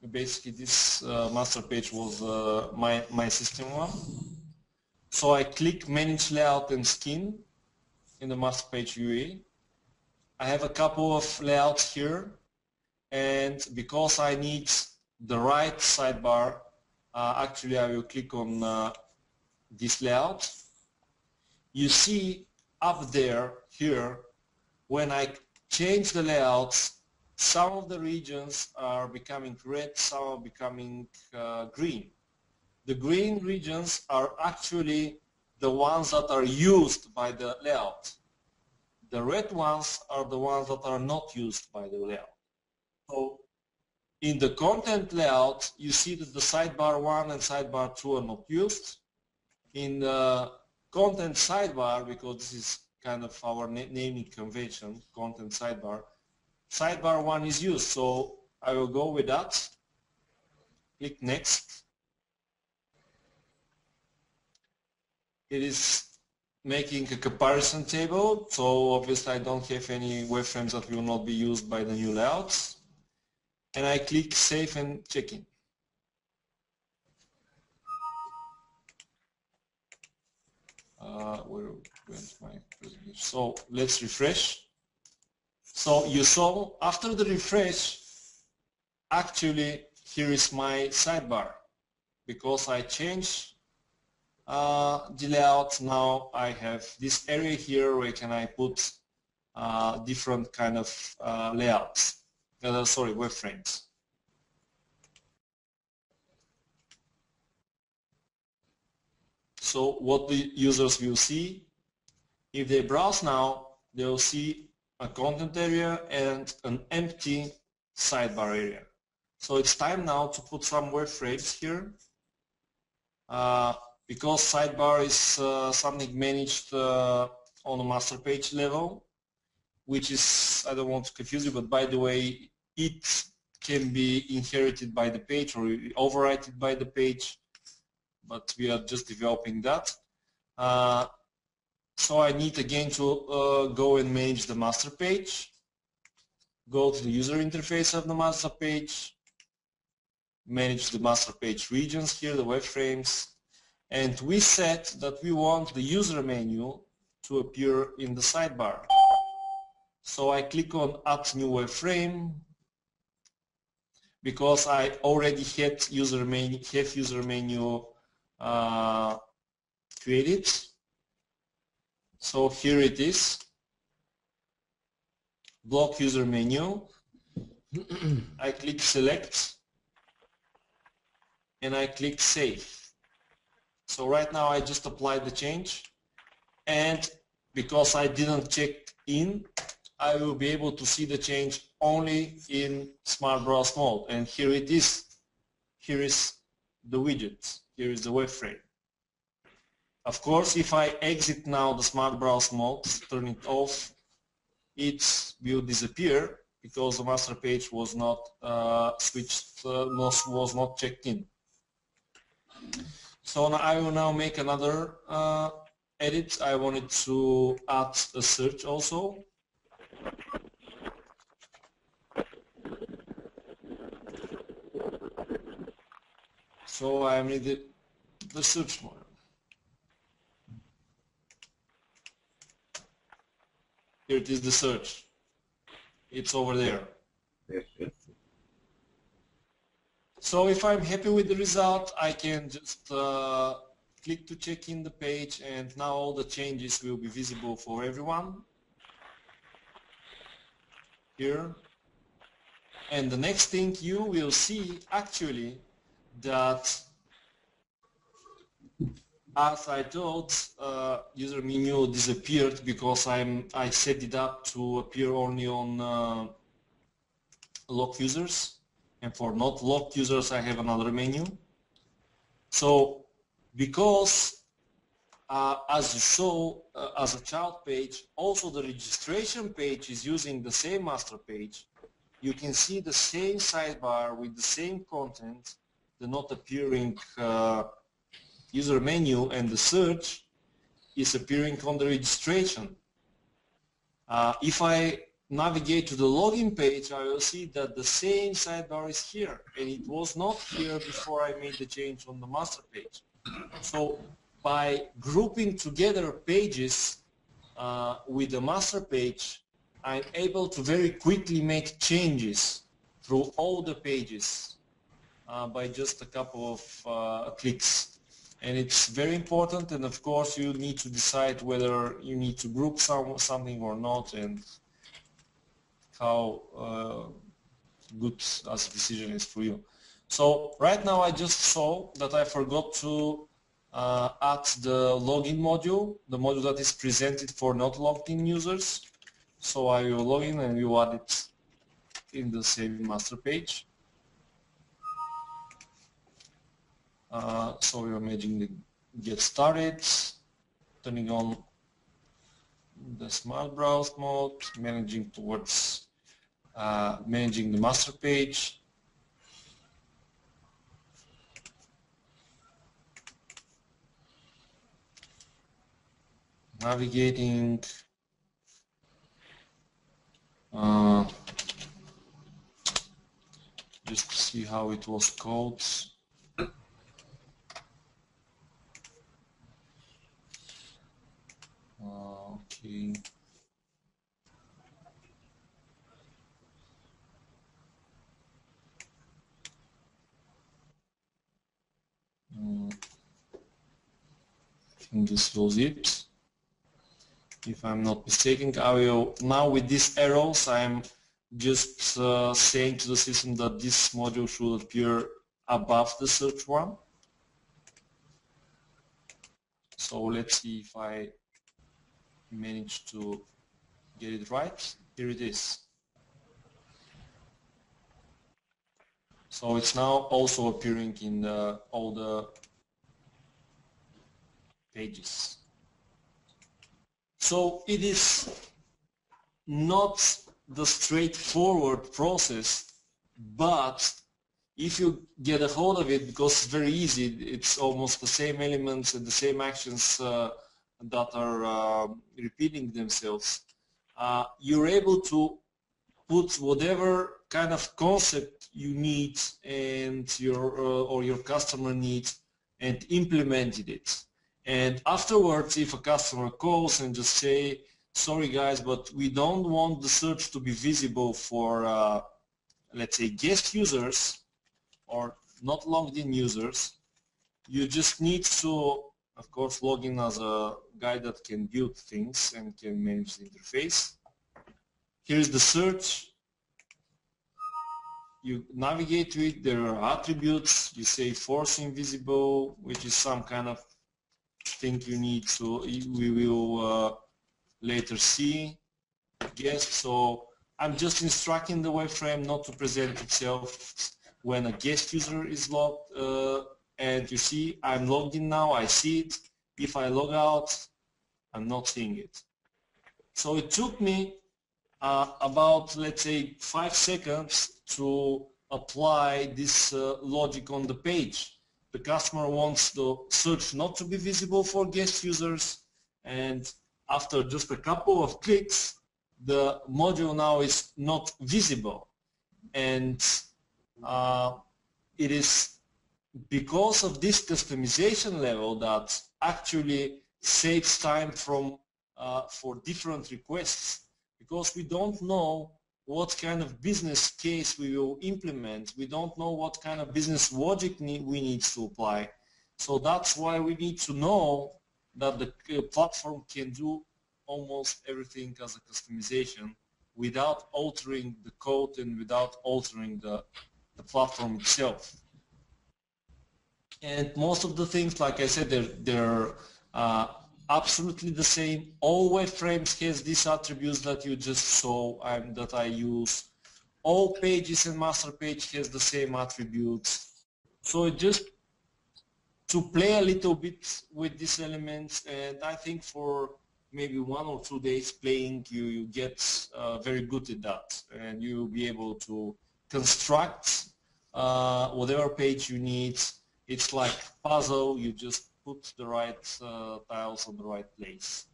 Basically this master page was my system one. So I click Manage Layout and Skin in the master page UI. I have a couple of layouts here, and because I need the right sidebar, actually I will click on this layout. You see up there, here, when I change the layouts, some of the regions are becoming red, some are becoming green. The green regions are actually the ones that are used by the layout. The red ones are the ones that are not used by the layout. So in the content layout, you see that the sidebar 1 and sidebar 2 are not used. In the content sidebar, because this is kind of our naming convention, content sidebar, sidebar 1 is used. So I will go with that. Click Next. It is making a comparison table, so obviously I don't have any wireframes that will not be used by the new layouts. And I click Save and Check in. Where went my presentation? So let's refresh. So you saw after the refresh, actually here is my sidebar. Because I changed the layout, now I have this area here where can I put different kind of layouts. Sorry, wireframes. So what the users will see, if they browse now, they will see a content area and an empty sidebar area. So it's time now to put some wireframes here. Because sidebar is something managed on a master page level, which is, I don't want to confuse you, but by the way, it can be inherited by the page or overwritten by the page, but we are just developing that. So I need again to go and manage the master page, go to the user interface of the master page, manage the master page regions here, the wireframes, and we set that we want the user menu to appear in the sidebar. So I click on Add New Wireframe because I already had user menu created. So here it is, block user menu. I click Select and I click Save. So right now I just applied the change, and because I didn't check in, I will be able to see the change only in Smart Browse mode. And here it is. Here is the widget. Here is the wireframe. Of course, if I exit now the Smart Browse mode, turn it off, it will disappear because the master page was not switched, was not checked in. So now I will now make another edit. I wanted to add a search also. So I made the search model. Here it is, the search. It's over there. So if I'm happy with the result, I can just click to check in the page, and now all the changes will be visible for everyone here. And the next thing you will see actually that, as I told, user menu disappeared because I set it up to appear only on locked users, and for not locked users I have another menu. So because as you saw as a child page, also the registration page is using the same master page, you can see the same sidebar with the same content, the not appearing user menu, and the search is appearing on the registration. If I navigate to the login page, I will see that the same sidebar is here, and it was not here before I made the change on the master page. So by grouping together pages with the master page, I'm able to very quickly make changes through all the pages by just a couple of clicks. And it's very important, and of course you need to decide whether you need to group something or not, and how good as a decision is for you. So right now I just saw that I forgot to add the login module, the module that is presented for not logged in users. So I will log in and we will add it in the same master page. So we are managing the get started, turning on the smart browse mode, managing towards managing the master page. Navigating, just to see how it was called. Okay. I think this was it. If I'm not mistaken, I will now with these arrows I'm just saying to the system that this module should appear above the search one. So let's see if I manage to get it right. Here it is. So it's now also appearing in all the pages. So it is not the straightforward process, but if you get a hold of it, because it's very easy, it's almost the same elements and the same actions that are repeating themselves, you're able to put whatever kind of concept you need and or your customer needs and implemented it. And afterwards, if a customer calls and just say, sorry guys, but we don't want the search to be visible for let's say guest users or not logged in users, you just need to, of course, log in as a guy that can build things and can manage the interface. Here is the search. You navigate to it, there are attributes, you say force invisible, which is some kind of thing you need to, we will later see. Guest, so I'm just instructing the wireframe not to present itself when a guest user is logged, and you see I'm logged in now, I see it. If I log out, I'm not seeing it. So it took me about, let's say, 5 seconds to apply this logic on the page. The customer wants the search not to be visible for guest users, and after just a couple of clicks, the module now is not visible. And it is because of this customization level that actually saves time from for different requests, because we don't know what kind of business case we will implement. We don't know what kind of business logic we need to apply. So that's why we need to know that the platform can do almost everything as a customization without altering the code and without altering the platform itself. And most of the things, like I said, they're absolutely the same. All wireframes has these attributes that you just saw that I use. All pages and master page has the same attributes. So just to play a little bit with these elements, and I think for maybe 1 or 2 days playing, you get very good at that, and you'll be able to construct whatever page you need. It's like puzzle, you just put the right tiles on the right place.